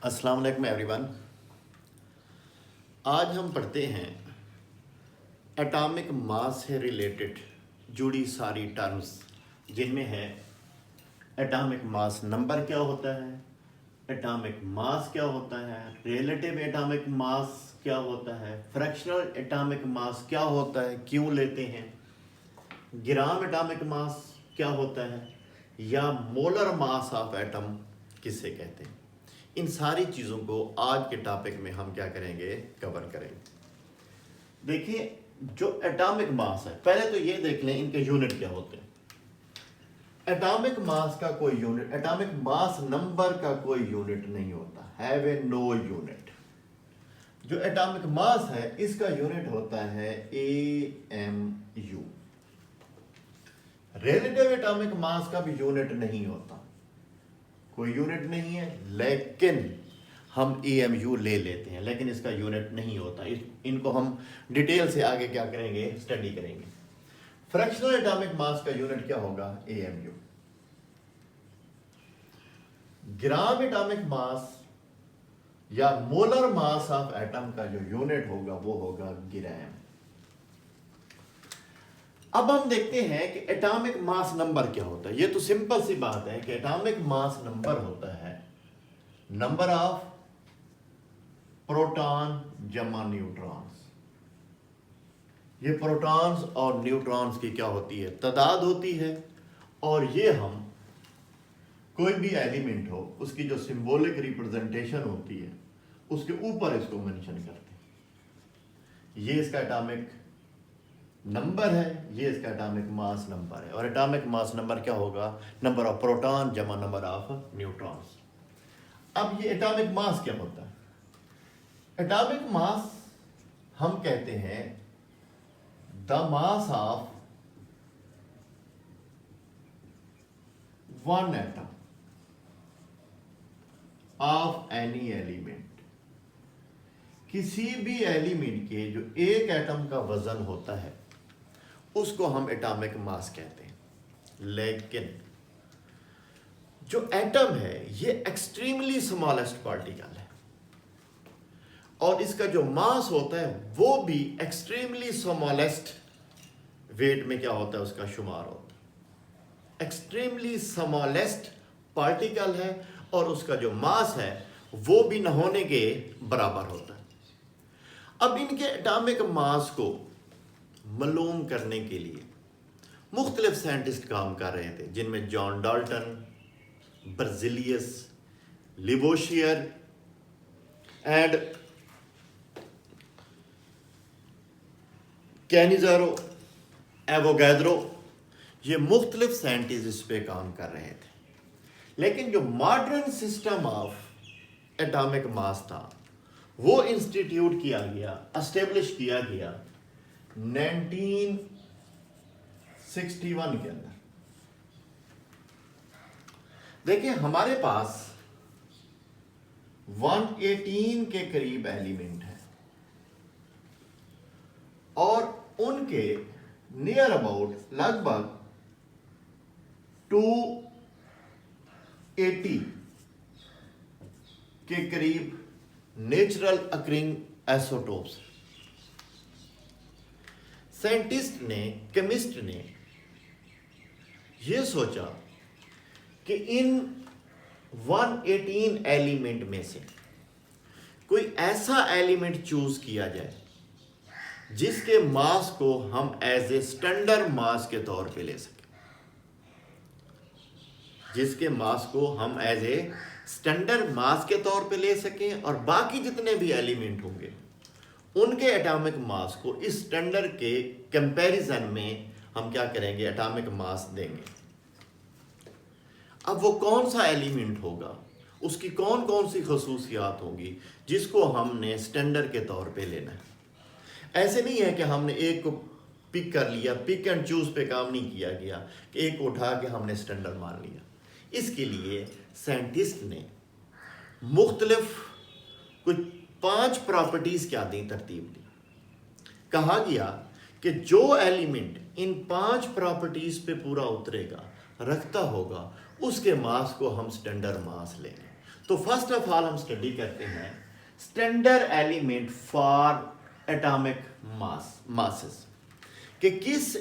अस्सलाम वालेकुम एवरीवन। आज हम पढ़ते हैं एटॉमिक मास से रिलेटेड जुड़ी सारी टर्म्स, जिनमें है एटॉमिक मास नंबर क्या होता है, एटॉमिक मास क्या होता है, रिलेटिव एटॉमिक मास क्या होता है, फ्रैक्शनल एटॉमिक मास क्या होता है, क्यों लेते हैं, ग्राम एटॉमिक मास क्या होता है, या मोलर मास ऑफ एटम किसे कहते हैं। इन सारी चीज़ों को आज के टॉपिक में हम क्या करेंगे, कवर करेंगे। देखिए, जो एटॉमिक मास है, पहले तो ये देख लें इनके यूनिट क्या होते हैं। एटॉमिक मास का कोई यूनिट, एटॉमिक मास नंबर का कोई यूनिट नहीं होता, हैव ए नो यूनिट। जो एटॉमिक मास है इसका यूनिट होता है AMU। रिलेटिव एटॉमिक मास का भी यूनिट नहीं होता, कोई यूनिट नहीं है, लेकिन हम AMU ले लेते हैं, लेकिन इसका यूनिट नहीं होता। इनको हम डिटेल से आगे क्या करेंगे, स्टडी करेंगे। फ्रैक्शनल एटॉमिक मास का यूनिट क्या होगा, AMU। ग्राम एटॉमिक मास या मोलर मास ऑफ एटम का जो यूनिट होगा वो होगा ग्राम। अब हम देखते हैं कि एटॉमिक मास नंबर क्या होता है। ये तो सिंपल सी बात है कि एटॉमिक मास नंबर होता है नंबर ऑफ प्रोटॉन जमा न्यूट्रॉन्स। ये प्रोटॉन्स और न्यूट्रॉन्स की क्या होती है, तादाद होती है। और ये हम कोई भी एलिमेंट हो उसकी जो सिंबॉलिक रिप्रेजेंटेशन होती है उसके ऊपर इसको मेंशन करते हैं। ये इसका एटॉमिक नंबर है, ये इसका एटॉमिक मास नंबर है। और एटॉमिक मास नंबर क्या होगा, नंबर ऑफ प्रोटॉन जमा नंबर ऑफ न्यूट्रॉन्स। अब ये एटॉमिक मास क्या होता है। एटॉमिक मास हम कहते हैं the mass of one atom of any element. किसी भी एलिमेंट के जो एक एटम का वजन होता है उसको हम एटॉमिक मास कहते हैं। लेकिन जो एटम है ये एक्सट्रीमली स्मॉलेस्ट पार्टिकल है और इसका जो मास होता है वो भी एक्सट्रीमली स्मॉलेस्ट वेट में क्या होता है, उसका शुमार होता है। एक्सट्रीमली स्मॉलेस्ट पार्टिकल है और उसका जो मास है वो भी न होने के बराबर होता है। अब इनके एटॉमिक मास को मालूम करने के लिए मुख्तलिफ साइंटिस्ट काम कर रहे थे, जिनमें John Dalton, Berzelius, Lavoisier and Cannizzaro, Avogadro, ये मुख्तलिफ साइंटिस्ट इस पे काम कर रहे थे। लेकिन जो modern system of atomic mass था वो इंस्टीट्यूट किया गया, एस्टेब्लिश किया गया 1961 के अंदर। देखिए, हमारे पास 118 के करीब एलिमेंट है और उनके नियर अबाउट लगभग 280 के करीब नेचुरल अकरिंग आइसोटोप्स। साइंटिस्ट ने, केमिस्ट ने यह सोचा कि इन 118 एलिमेंट में से कोई ऐसा एलिमेंट चूज किया जाए जिसके मास को हम एज ए स्टैंडर्ड मास के तौर पे ले सकें, जिसके मास को हम एज ए स्टैंडर्ड मास के तौर पे ले सकें और बाकी जितने भी एलिमेंट होंगे उनके एटॉमिक मास को इस स्टैंडर्ड के कंपैरिजन में हम क्या करेंगे, एटॉमिक मास देंगे। अब वो कौन सा एलिमेंट होगा, उसकी कौन कौन सी खसूसियात होंगी जिसको हमने स्टैंडर्ड के तौर पे लेना है। ऐसे नहीं है कि हमने एक को पिक कर लिया, पिक एंड चूज पे काम नहीं किया गया कि एक को उठा के हमने स्टैंडर्ड मान लिया। इसके लिए साइंटिस्ट ने मुख्तलिफ कुछ 5 प्रॉपर्टीज क्या दी, तरतीब दी। कहा गया कि जो एलिमेंट इन 5 प्रॉपर्टीज पे पूरा उतरेगा, रखता होगा, उसके मास को हम स्टैंडर्ड मास लेंगे। तो फर्स्ट ऑफ ऑल हम स्टडी करते हैं standard element for atomic masses, कि किस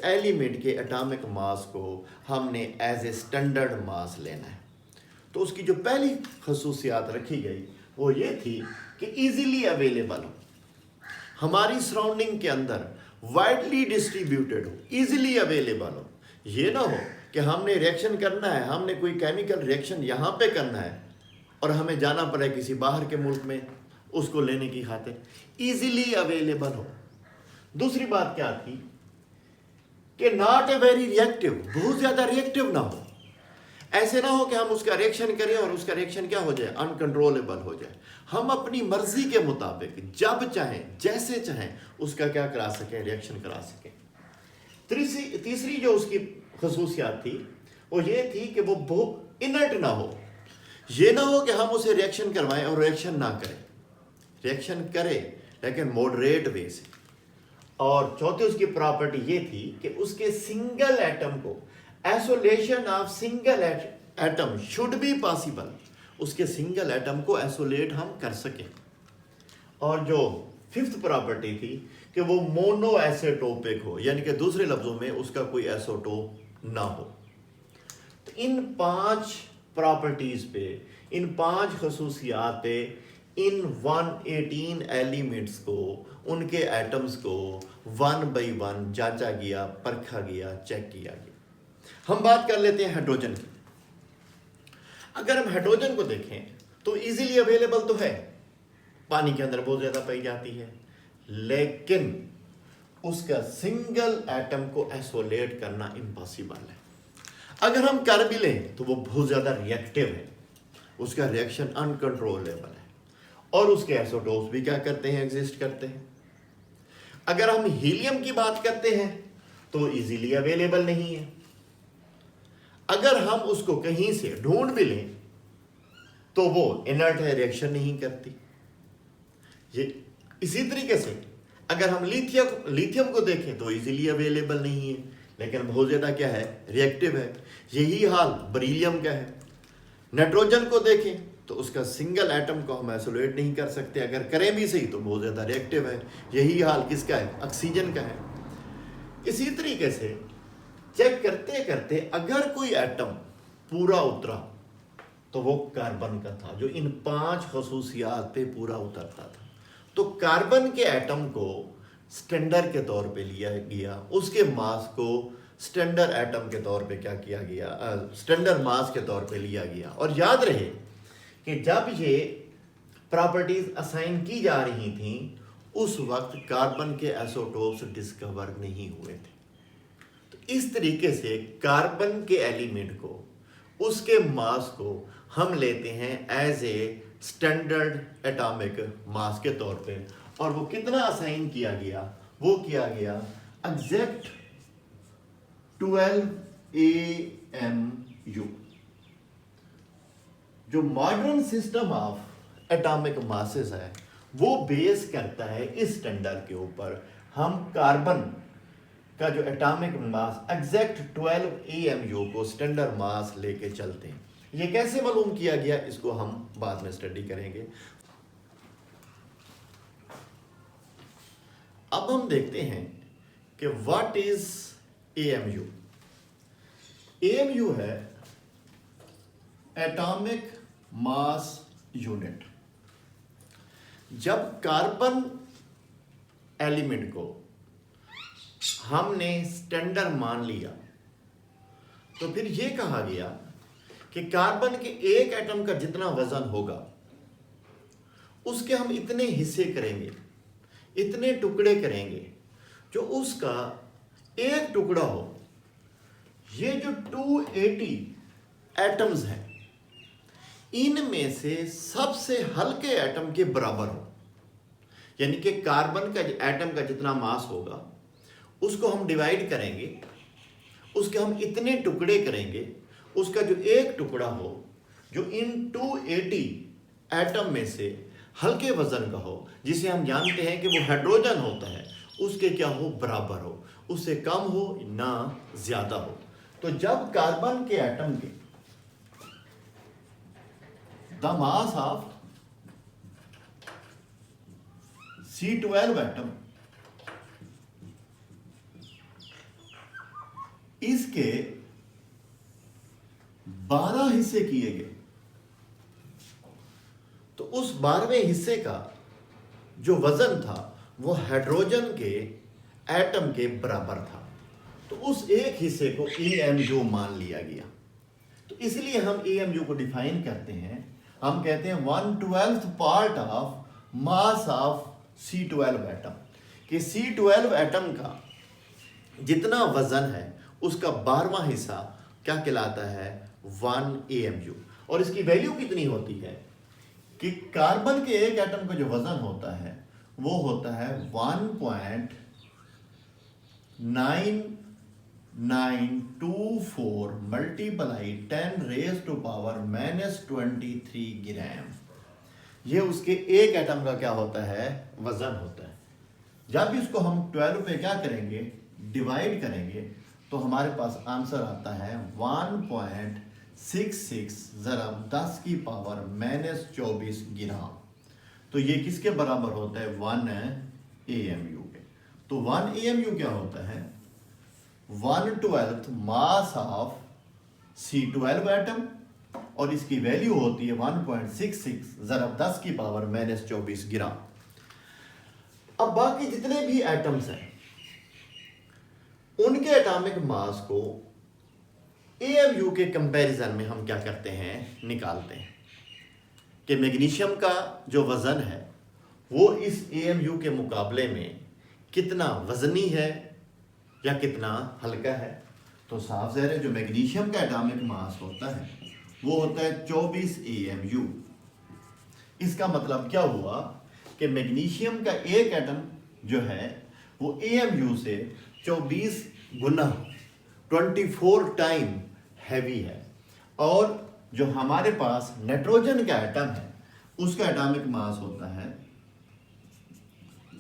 एलिमेंट के एटॉमिक मास को हमने एज ए स्टैंडर्ड मास लेना है। तो उसकी जो पहली खसूसियात रखी गई वो ये थी कि इजीली अवेलेबल हो, हमारी सराउंडिंग के अंदर वाइडली डिस्ट्रीब्यूटेड हो, इजीली अवेलेबल हो। ये ना हो कि हमने रिएक्शन करना है, हमने कोई केमिकल रिएक्शन यहाँ पे करना है और हमें जाना पड़े किसी बाहर के मुल्क में उसको लेने की खातिर, इजीली अवेलेबल हो। दूसरी बात क्या थी कि नॉट ए वेरी रिएक्टिव, बहुत ज़्यादा रिएक्टिव ना हो। ऐसे ना हो कि हम उसका रिएक्शन करें और उसका रिएक्शन क्या हो जाए, अनकंट्रोलेबल हो जाए। हम अपनी मर्जी के मुताबिक जब चाहें जैसे चाहें उसका क्या करा सकें, रिएक्शन करा सकें। तीसरी जो उसकी खसूसियात थी वो ये थी कि वो बहुत इनर्ट ना हो। ये ना हो कि हम उसे रिएक्शन करवाएं और रिएक्शन ना करें, रिएक्शन करे लेकिन मॉडरेट वे से। और चौथी उसकी प्रॉपर्टी ये थी कि उसके सिंगल एटम को, isolation of single atom should be possible, उसके सिंगल एटम को आइसोलेट हम कर सकें। और जो फिफ्थ प्रॉपर्टी थी कि वो मोनो एसिटोपिक हो, यानी कि दूसरे लफ्जों में उसका कोई एसिटोप ना हो। तो इन 5 प्रॉपर्टीज पे, इन 5 खसूसियात पे, इन 118 एलिमेंट्स को, उनके एटम्स को 1 बाई 1 जांचा गया, परखा गया, चेक किया गया। हम बात कर लेते हैं हाइड्रोजन की। अगर हम हाइड्रोजन को देखें तो इजीली अवेलेबल तो है, पानी के अंदर बहुत ज्यादा पाई जाती है, लेकिन उसका सिंगल एटम को आइसोलेट करना इम्पॉसिबल है। अगर हम कर भी लें तो वो बहुत ज्यादा रिएक्टिव है, उसका रिएक्शन अनकंट्रोलेबल है और उसके आइसोटोप्स भी क्या करते हैं, एग्जिस्ट करते हैं। अगर हम हीलियम की बात करते हैं तो इजीली अवेलेबल नहीं है। अगर हम उसको कहीं से ढूंढ भी लें तो वो इनर्ट है, रिएक्शन नहीं करती। ये इसी तरीके से अगर हम लिथियम को देखें तो इजीली अवेलेबल नहीं है, लेकिन बहुत ज्यादा क्या है, रिएक्टिव है। यही हाल बरीलियम का है। नाइट्रोजन को देखें तो उसका सिंगल एटम को हम आइसोलेट नहीं कर सकते, अगर करें भी सही तो बहुत ज्यादा रिएक्टिव है। यही हाल किसका है, ऑक्सीजन का है। इसी तरीके से चेक करते करते अगर कोई एटम पूरा उतरा तो वो कार्बन का था, जो इन 5 खसूसियात पे पूरा उतरता था। तो कार्बन के एटम को स्टैंडर्ड के तौर पे लिया गया, उसके मास को स्टैंडर्ड एटम के तौर पे क्या किया गया, स्टैंडर्ड मास के तौर पे लिया गया। और याद रहे कि जब ये प्रॉपर्टीज असाइन की जा रही थी उस वक्त कार्बन के आइसोटोप्स डिस्कवर नहीं हुए थे। तो इस तरीके से कार्बन के एलिमेंट को, उसके मास को हम लेते हैं as a standard atomic mass के तौर पे। और वो कितना असाइन किया गया, वो किया गया एग्जैक्ट 12 AMU। जो modern system of atomic masses है वो बेस करता है इस स्टैंडर्ड के ऊपर। हम कार्बन का जो एटॉमिक मास एग्जैक्ट 12 AMU को स्टैंडर्ड मास लेके चलते हैं। ये कैसे मालूम किया गया इसको हम बाद में स्टडी करेंगे। अब हम देखते हैं कि व्हाट इज AMU। AMU है एटॉमिक मास यूनिट। जब कार्बन एलिमेंट को हमने स्टैंडर्ड मान लिया तो फिर यह कहा गया कि कार्बन के एक एटम का जितना वजन होगा उसके हम इतने हिस्से करेंगे, इतने टुकड़े करेंगे जो उसका एक टुकड़ा हो ये जो 280 एटम्स हैं इनमें से सबसे हल्के एटम के बराबर हो। यानी कि कार्बन का एटम का जितना मास होगा उसको हम डिवाइड करेंगे, उसके हम इतने टुकड़े करेंगे, उसका जो एक टुकड़ा हो जो इन 280 एटम में से हल्के वजन का हो, जिसे हम जानते हैं कि वो हाइड्रोजन होता है, उसके क्या हो, बराबर हो, उससे कम हो ना ज्यादा हो। तो जब कार्बन के एटम के the mass of C12 atom इसके 12 हिस्से किए गए, तो उस 12वें हिस्से का जो वजन था वो हाइड्रोजन के एटम के बराबर था, तो उस एक हिस्से को EMU मान लिया गया। तो इसलिए हम EMU को डिफाइन करते हैं, हम कहते हैं 1/12 part of mass of C12 atom, कि C12 एटम का जितना वजन है उसका 12वां हिस्सा क्या कहलाता है, 1 AMU। और इसकी वैल्यू कितनी होती है कि कार्बन के एक एटम का जो वजन होता है वो होता है 1.9924 मल्टीप्लाई 10⁻⁻23 ग्राम। ये उसके एक एटम का क्या होता है, वजन होता है। जब इसको हम 12 पे क्या करेंगे, डिवाइड करेंगे, तो हमारे पास आंसर आता है 1.66 ज़रब 10⁻⁻24 ग्राम। तो ये किसके बराबर होता है, 1 AMU के। तो 1 AMU क्या होता है, 1/12 मास ऑफ C12 एटम, और इसकी वैल्यू होती है 1.66 ज़रब 10⁻⁻24 ग्राम। अब बाकी जितने भी एटम्स हैं उनके एटॉमिक मास को AMU के कंपैरिजन में हम क्या करते हैं, निकालते हैं कि मैग्नीशियम का जो वजन है वो इस AMU के मुकाबले में कितना वजनी है या कितना हल्का है। तो साफ ज़ाहिर है जो मैग्नीशियम का एटॉमिक मास होता है वो होता है 24 AMU। इसका मतलब क्या हुआ कि मैग्नीशियम का एक एटम जो है वो AMU से 24 गुना 24 टाइम हैवी है, और जो हमारे पास नाइट्रोजन का एटम है उसका एटॉमिक मास होता है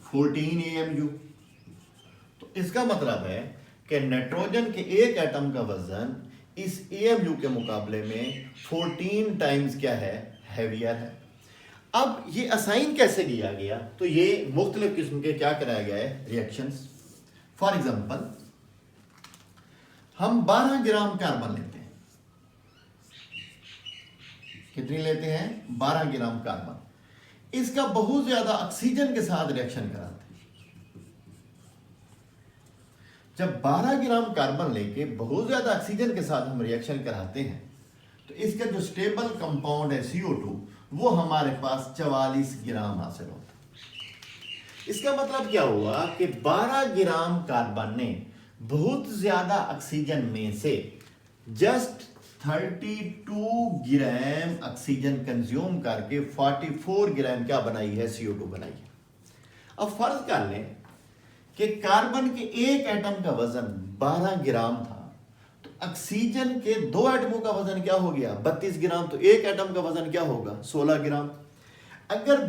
14 AMU। तो इसका मतलब है कि नाइट्रोजन के एक एटम का वजन इस AMU के मुकाबले में 14 टाइम्स क्या है, हैवियर है। अब ये असाइन कैसे किया गया, तो ये मुख्तलिफ किस्म के क्या कराया गया है, रिएक्शंस। फॉर एग्जांपल हम 12 ग्राम कार्बन लेते हैं, कितनी लेते हैं, 12 ग्राम कार्बन। इसका बहुत ज्यादा ऑक्सीजन के साथ रिएक्शन कराते हैं। जब 12 ग्राम कार्बन लेके बहुत ज्यादा ऑक्सीजन के साथ हम रिएक्शन कराते हैं तो इसका जो स्टेबल कंपाउंड है CO2 वो हमारे पास 44 ग्राम हासिल होता है। इसका मतलब क्या हुआ कि 12 ग्राम कार्बन ने बहुत ज्यादा ऑक्सीजन में से जस्ट 32 ग्राम ऑक्सीजन कंज्यूम करके 44 ग्राम क्या बनाई है, CO2 बनाई है। अब फर्ज कर लें कि कार्बन के एक एटम का वजन 12 ग्राम था, तो ऑक्सीजन के दो एटमों का वजन क्या हो गया, 32 ग्राम। तो एक एटम का वजन क्या होगा, 16 ग्राम। अगर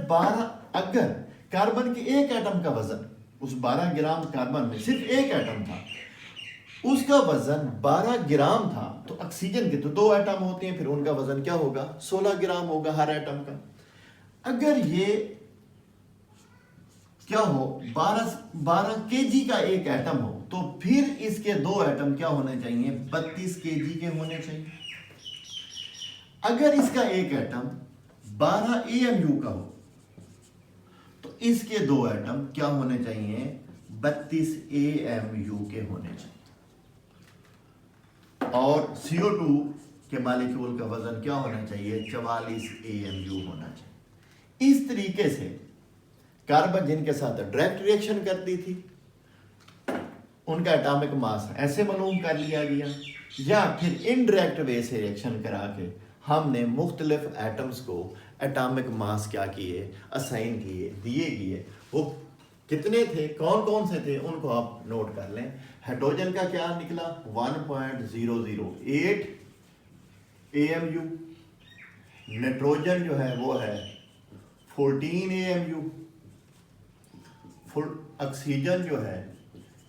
कार्बन के एक एटम का वजन, उस 12 ग्राम कार्बन में सिर्फ एक एटम था, उसका वजन 12 ग्राम था, तो ऑक्सीजन के तो दो एटम होते हैं, फिर उनका वजन क्या होगा, 16 ग्राम होगा हर एटम का। अगर ये क्या हो, 12 kg का एक एटम हो, तो फिर इसके दो एटम क्या होने चाहिए, 32 kg के होने चाहिए। अगर इसका एक एटम 12 AMU का हो तो इसके दो एटम क्या होने चाहिए, 32 AMU के होने चाहिए। और CO2 के मॉलिक्यूल का वजन क्या होना चाहिए, 44 AMU होना चाहिए। इस तरीके से कार्बन जिनके साथ डायरेक्ट रिएक्शन करती थी उनका एटॉमिक मास ऐसे मालूम कर लिया गया, या फिर इनडायरेक्ट वे से रिएक्शन करा के हमने मुख्तलिफ एटम्स को एटॉमिक मास क्या किए, असाइन किए, दिए गए। वो कितने थे, कौन कौन से थे, उनको आप नोट कर लें। हाइड्रोजन का क्या निकला, 1.008 AMU। नाइट्रोजन जो है वो है 14 AMU। ऑक्सीजन जो है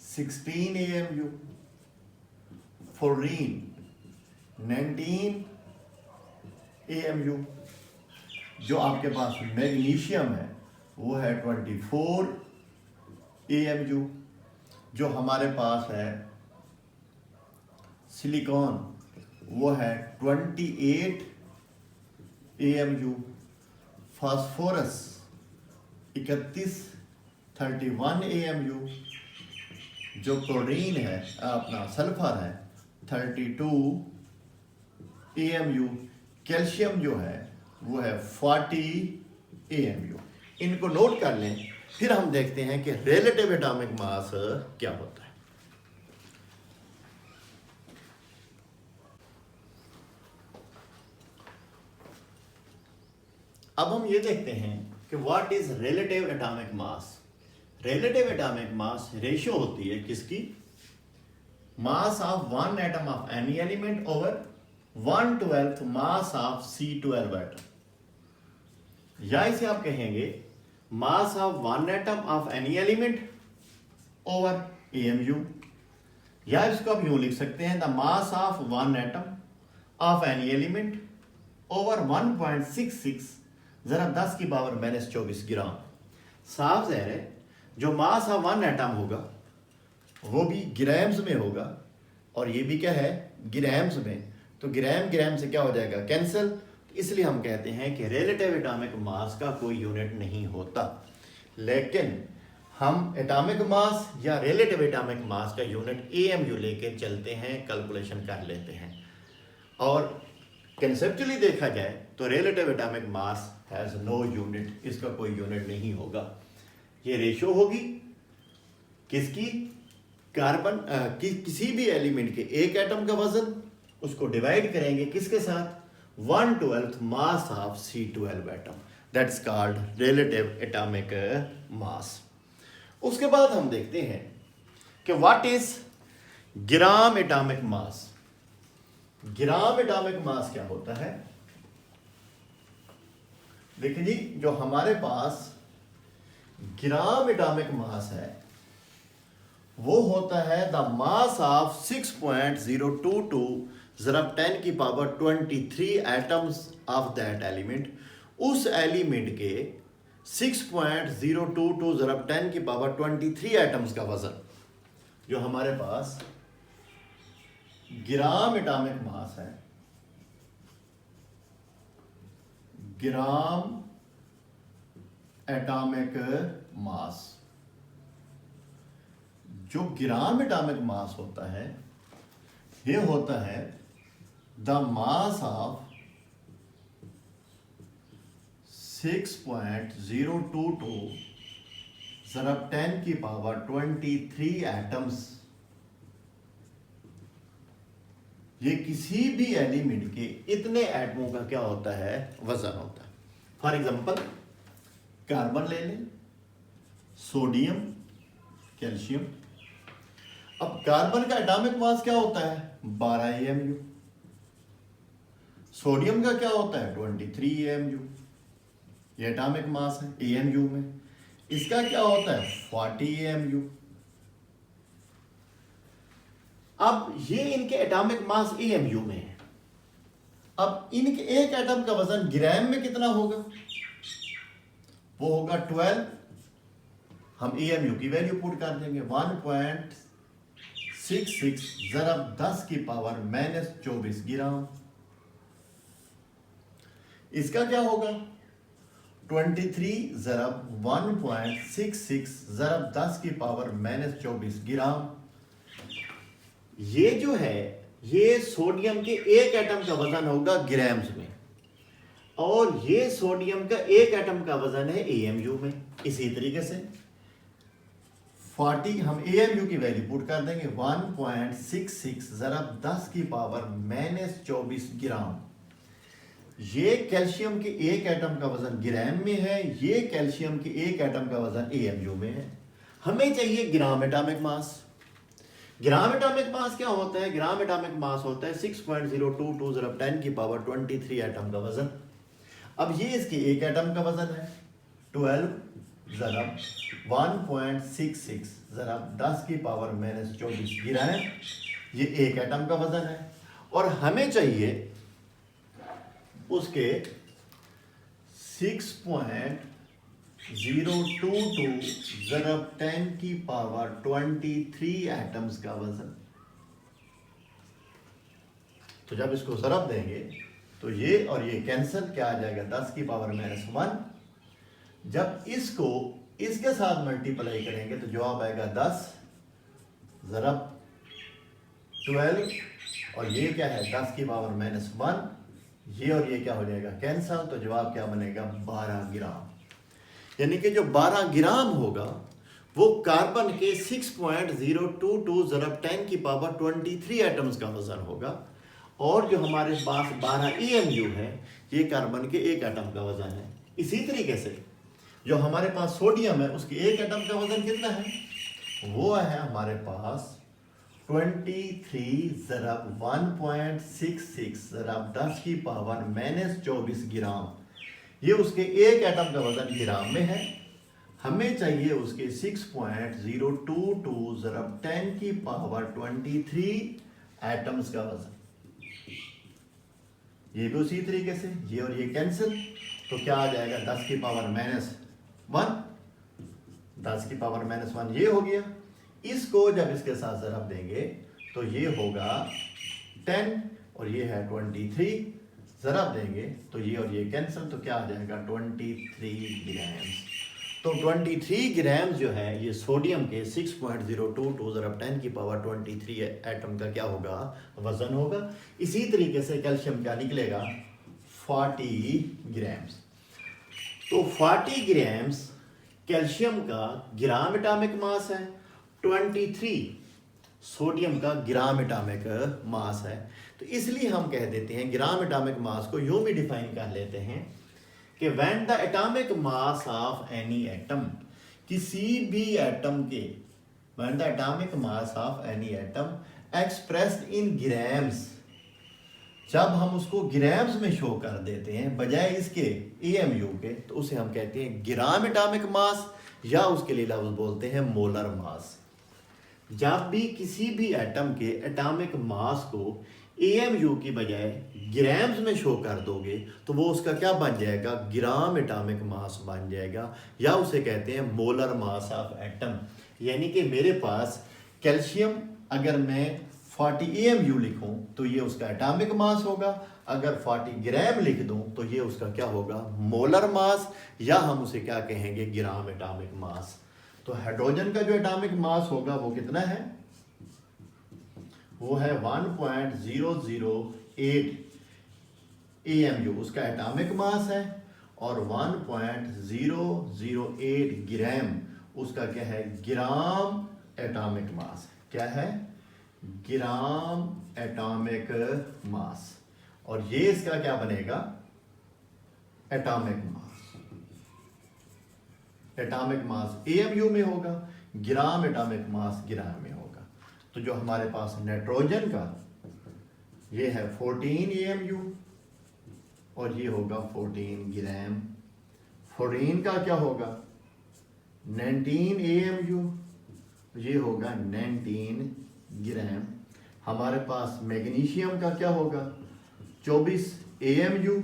16 AMU। Fluorine 19 AMU। जो आपके पास मैग्नीशियम है वो है 24 AMU। जो हमारे पास है सिलिकॉन वो है 28 AMU। Phosphorus 31 AMU। जो क्लोरीन है अपना सल्फर है 32 AMU। कैल्शियम जो है वो है 40 AMU। इनको नोट कर लें, फिर हम देखते हैं कि रिलेटिव एटॉमिक मास क्या होता है। अब हम ये देखते हैं कि what is relative atomic mass. Relative atomic mass ratio होती है किसकी? Mass of one atom of any element over 1/12 mass of C12 atom, या इसे आप कहेंगे mass of one atom of any element over AMU, या इसको आप यूं लिख सकते हैं the mass of one atom of any element over 1.66 जरा 10 की पावर -24 ग्राम। साफ ज़ाहिर है जो मास ऑफ वन एटम होगा वो भी ग्राम्स में होगा, और ये भी क्या है ग्राम्स में, तो ग्राम ग्राम से क्या हो जाएगा कैंसिल। इसलिए हम कहते हैं कि रिलेटिव एटॉमिक मास का कोई यूनिट नहीं होता, लेकिन हम एटॉमिक मास या रिलेटिव एटॉमिक मास का यूनिट AMU लेके चलते हैं, कैलकुलेशन कर लेते हैं। और कंसेप्चुअली देखा जाए तो relative atomic mass has no unit, इसका कोई यूनिट नहीं होगा। ये रेशो होगी किसकी? कार्बन किसी भी एलिमेंट के एक एटम का वजन, उसको डिवाइड करेंगे किसके साथ? 1/12 mass of C12 atom, that's called relative atomic मास। उसके बाद हम देखते हैं कि what is gram atomic mass. Gram atomic mass क्या होता है? देखिए जी, जो हमारे पास ग्राम एटॉमिक मास है वो होता है द मास ऑफ 6.022 ज़रब 10 की power 23 atoms of that element. उस एलिमेंट के 6.022 ज़रब 10 की पावर 23 एटम्स का वजन, जो हमारे पास ग्राम एटॉमिक मास है, ग्राम एटॉमिक मास, जो ग्राम एटॉमिक मास होता है ये होता है द मास ऑफ 6.022 ज़रब 10 की पावर 23 एटम्स। ये किसी भी एलिमेंट के इतने एटमों का क्या होता है? वजन होता है। फॉर एग्जांपल कार्बन ले लें, सोडियम, कैल्शियम। अब कार्बन का एटॉमिक मास क्या होता है? 12 AMU। सोडियम का क्या होता है? 23 AMU। ये एटॉमिक मास है AMU में। इसका क्या होता है? 40 AMU। अब ये इनके एटॉमिक मास AMU में है। अब इनके एक एटम का वजन ग्राम में कितना होगा? वो होगा 12। हम AMU की वैल्यू पुट कर देंगे 1.66 ज़रब 10 की पावर -24 ग्राम। इसका क्या होगा? 23 ज़रब 1.66 ज़रब 10 की पावर -24 ग्राम। ये जो है ये सोडियम के एक एटम का वजन होगा ग्राम्स में, और ये सोडियम का एक एटम का वजन है AMU में। इसी तरीके से 40 हम AMU की वैल्यू पुट कर देंगे 1.66 ज़रब 10 की पावर -24 ग्राम। ये कैल्शियम के एक एटम का वजन ग्राम में है, ये कैल्शियम के एक एटम का वजन AMU में है। हमें चाहिए gram atomic mass. Gram atomic mass क्या होता है? ग्राम एटॉमिक मास होता है 6.022 ज़रब 10 की पावर 23 एटम का वजन। अब ये इसके एक एटम का वजन है 12 ज़रब 1.66 ज़रब 10 की पावर -24 ग्राम। ये एक एटम का वजन है, और हमें चाहिए उसके 6.022 ज़रब 10 की पावर 23 एटम्स का वजन। तो जब इसको ज़रब देंगे तो ये और ये कैंसिल, क्या आ जाएगा 10 की पावर -1। जब इसको इसके साथ मल्टीप्लाई करेंगे तो जवाब आएगा 10 ज़रब 12, और ये क्या है 10 की पावर -1। ये और ये क्या हो जाएगा कैंसिल, तो जवाब क्या बनेगा 12 ग्राम। यानी कि जो 12 ग्राम होगा वो कार्बन के 6.022 ज़रब 10 की पावर 23 एटम्स का वजन होगा, और जो हमारे पास 12 EMU है ये कार्बन के एक एटम का वजन है। इसी तरीके से जो हमारे पास सोडियम है उसके एक एटम का वजन कितना है, वो है हमारे पास 23 ज़रब 1.66 ज़रब 10 की पावर -24 ग्राम। ये उसके एक एटम का वजन ग्राम में है। हमें चाहिए उसके 6.022 ज़रब 10 की पावर 23 एटम्स का वजन। ये भी उसी तरीके से ये और ये कैंसिल, तो क्या आ जाएगा 10 की पावर -1, 10 की पावर -1 ये हो गया। इसको जब इसके साथ ज़रब देंगे तो ये होगा 10 और ये है 23, ज़रब देंगे तो ये और ये कैंसिल, तो क्या आ जाएगा 23 ग्राम। तो 23 ग्राम जो है ये सोडियम के 6.022 ज़रब 10 की पावर 23 एटम का क्या होगा वजन होगा। इसी तरीके से कैल्शियम क्या निकलेगा 40 ग्राम्स। तो 40 ग्राम्स कैल्शियम का ग्राम एटॉमिक मास है, 23 सोडियम का ग्राम एटॉमिक मास है। तो इसलिए हम कह देते हैं ग्राम एटॉमिक मास को यूं भी डिफाइन कर लेते हैं कि when the atomic mass of any atom, किसी भी एटम के, when the atomic mass of any atom expressed in grams, जब हम उसको ग्राम्स में शो कर देते हैं बजाय इसके EMU के, तो उसे हम कहते हैं ग्राम एटॉमिक मास, या उसके लिए लफ्ज़ बोलते हैं मोलर मास। जब भी किसी भी एटम के एटॉमिक मास को EMU की बजाय ग्राम्स में शो कर दोगे तो वो उसका क्या बन जाएगा ग्राम एटॉमिक मास बन जाएगा, या उसे कहते हैं मोलर मास ऑफ एटम। यानी कि मेरे पास कैल्शियम अगर मैं 40 EMU लिखूं तो ये उसका एटॉमिक मास होगा, अगर 40 ग्राम लिख दूं तो ये उसका क्या होगा मोलर मास, या हम उसे क्या कहेंगे ग्राम एटॉमिक मास। तो हाइड्रोजन का जो एटॉमिक मास होगा वो कितना है, वो है 1.008 EMU उसका एटॉमिक मास है, और 1.008 ग्राम उसका क्या है ग्राम एटॉमिक मास। क्या है ग्राम एटॉमिक मास, और ये इसका क्या बनेगा atomic mass. Atomic mass EMU में होगा, ग्राम एटॉमिक मास ग्राम में होगा। तो जो हमारे पास नाइट्रोजन का ये है 14 EMU और ये होगा 14 ग्राम। फ्लोरीन का क्या होगा 19 EMU, ये होगा 19 ग्राम। हमारे पास मैग्नीशियम का क्या होगा 24 EMU,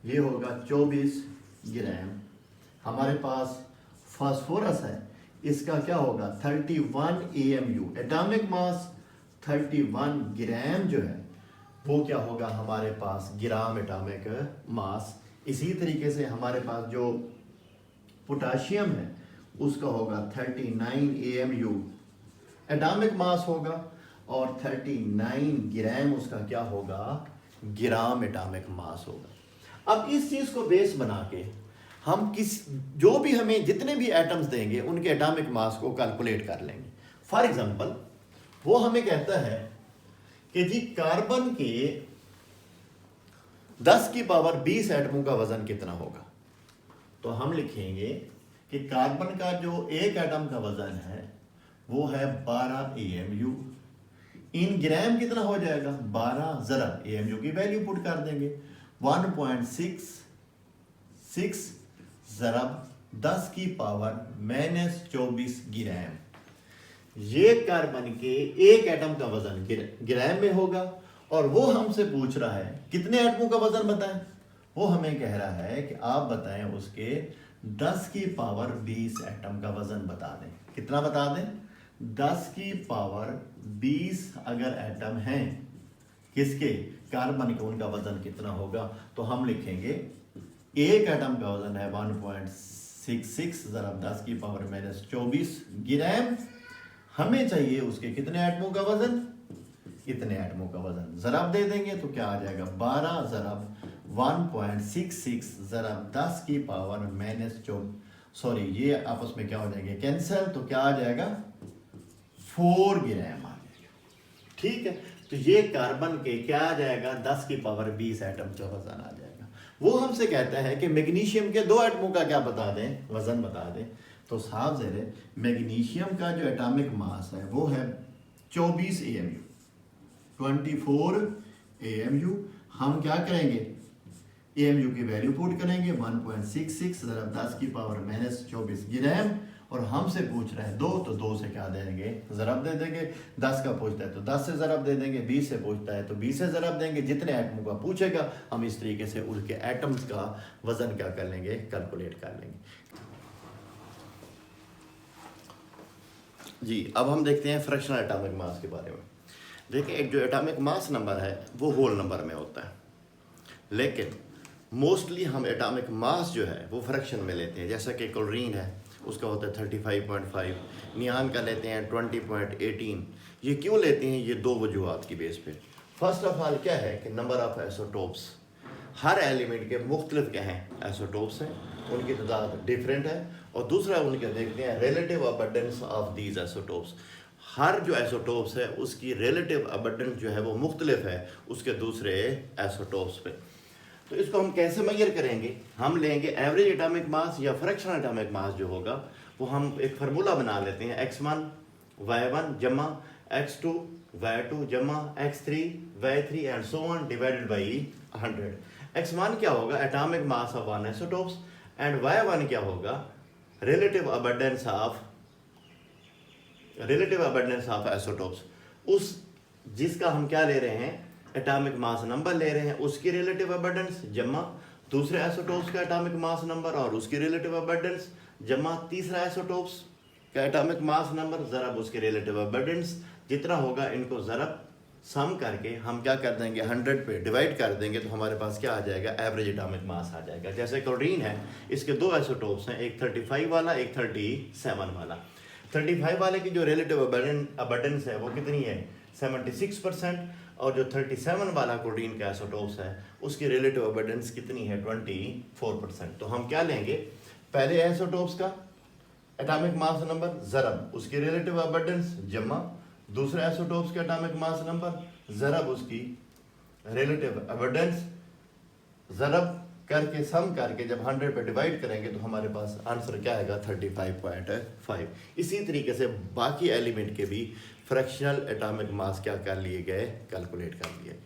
ये होगा 24 ग्राम। हमारे पास फास्फोरस है, इसका क्या होगा 31 EMU, एटॉमिक मास 31 ग्राम जो है वो क्या होगा हमारे पास ग्राम एटॉमिक मास। इसी तरीके से हमारे पास जो पोटाशियम है उसका होगा 39 EMU एटॉमिक मास होगा, और 39 ग्राम उसका क्या होगा ग्राम एटॉमिक मास होगा। अब इस चीज को बेस बना के हम जो भी हमें जितने भी एटम्स देंगे उनके एटॉमिक मास को कैलकुलेट कर लेंगे। फॉर एग्जांपल वो हमें कहता है कि जी कार्बन के 10 की पावर 20 एटमों का वजन कितना होगा, तो हम लिखेंगे कि कार्बन का जो एक एटम का वजन है वो है 12 EMU। इन ग्राम कितना हो जाएगा 12 ज़रब EMU की वैल्यू पुट कर देंगे 1.66 ज़रब 10 की पावर -24 ग्राम। ये कार्बन के एक एटम का वजन ग्राम में होगा, और वो हमसे पूछ रहा है कितने एटमों का वजन बताएं वो हमें कह रहा है कि आप बताएं उसके 10 की पावर 20 एटम का वजन बता दें। कितना बता दें? 10 की पावर 20 अगर एटम हैं किसके, कार्बन के, उनका वजन कितना होगा? तो हम लिखेंगे एक एटम का वजन है 1.66 ज़रा 10 की पावर -24 ग्राम। हमें चाहिए उसके कितने एटमों का वजन? इतने एटमों का वजन। ज़रब दे देंगे तो क्या आ जाएगा? 12 ज़रब 1.66 ज़रब 10 की पावर -4, सॉरी ये आपस में क्या हो जाएंगे? कैंसिल। तो क्या आ जाएगा? 4 ग्राम आ जाएगा। ठीक है, तो ये कार्बन के क्या आ जाएगा? 10 की पावर 20 एटम का वजन आ जाएगा। वो हमसे कहता है कि मैग्नीशियम के 2 एटमों का क्या बता दें? वजन बता दें। तो साफ ज़ेरे मैग्नीशियम का जो एटॉमिक मास है वो है 24 AMU, 24 AMU। हम क्या करेंगे? AMU की वैल्यू पुट करेंगे 1.66 ज़रब 10 की पावर -24 ग्राम। और हमसे पूछ रहे हैं 2, तो 2 से क्या दे देंगे? ज़रब दे देंगे। 10 का पूछता है तो 10 से ज़रब दे देंगे, 20 से पूछता है तो 20 से ज़रब देंगे। जितने एटमों का पूछेगा हम इस तरीके से उनके एटम्स का वजन क्या कर लेंगे? कैलकुलेट कर लेंगे। जी, अब हम देखते हैं फ्रैक्शनल एटॉमिक मास के बारे में। देखिए, एक जो एटॉमिक मास नंबर है वो होल नंबर में होता है, लेकिन मोस्टली हम एटॉमिक मास जो है वो फ्रैक्शन में लेते हैं। जैसा कि क्लोरीन है उसका होता है 35.5, नियान का लेते हैं 20.18। ये क्यों लेते हैं? ये 2 वजूहात की बेस पे। फर्स्ट ऑफ ऑल क्या है कि number of isotopes, her element के मुख्तलिफ क्या हैं? आइसोटोप्स हैं, उनकी तादाद डिफरेंट है। और दूसरा उनके देखते हैं relative abundance of these isotopes. हर जो आइसोटोप्स है उसकी रिलेटिव अबंडेंस जो है वो मुख्तलिफ है उसके दूसरे आइसोटोप्स पे। तो इसको हम कैसे मेजर करेंगे? हम लेंगे एवरेज एटॉमिक मास या फ्रैक्शनल एटॉमिक मास जो होगा वो हम एक फार्मूला बना लेते हैं, x1 y1 जमा x2 y2 जमा x3 y3 and so on divided by 100। x1 क्या होगा? Atomic mass of one isotopes, and y1 क्या होगा? Relative abundance of isotopes. उस जिसका हम क्या ले रहे हैं? एटॉमिक मास नंबर ले रहे हैं, उसकी रिलेटिव अबंडेंस जमा दूसरे आइसोटोप्स का एटॉमिक मास नंबर और उसकी रिलेटिव अबंडेंस जमा तीसरा आइसोटोप्स का एटॉमिक मास नंबर ज़रब उसके रिलेटिव अबंडेंस। जितना होगा इनको ज़रब सम करके हम क्या कर देंगे? 100 पे डिवाइड कर देंगे तो हमारे पास क्या आ जाएगा? एवरेज एटॉमिक मास आ जाएगा। जैसे क्लोरीन है, इसके 2 आइसोटोप्स हैं, एक 35 वाला, एक 37 वाला। 35 वाले की जो रिलेटिव अबंडेंस है वो कितनी है? 76%। और जो 37 वाला क्लोरीन का आइसोटोप्स है उसकी रिलेटिव अबंडेंस कितनी है? 24%। तो हम क्या लेंगे? पहले आइसोटोप्स का एटॉमिक मास नंबर ज़रब उसकी रिलेटिव अबंडेंस जमा दूसरे आइसोटोप्स के एटॉमिक मास नंबर ज़रब उसकी रिलेटिव अबंडेंस, ज़रब करके सम करके जब 100 पे डिवाइड करेंगे तो हमारे पास आंसर क्या आएगा? 35.5। इसी तरीके से बाकी एलिमेंट के भी फ्रैक्शनल एटॉमिक मास क्या कर लिए गए? कैलकुलेट कर लिए गए।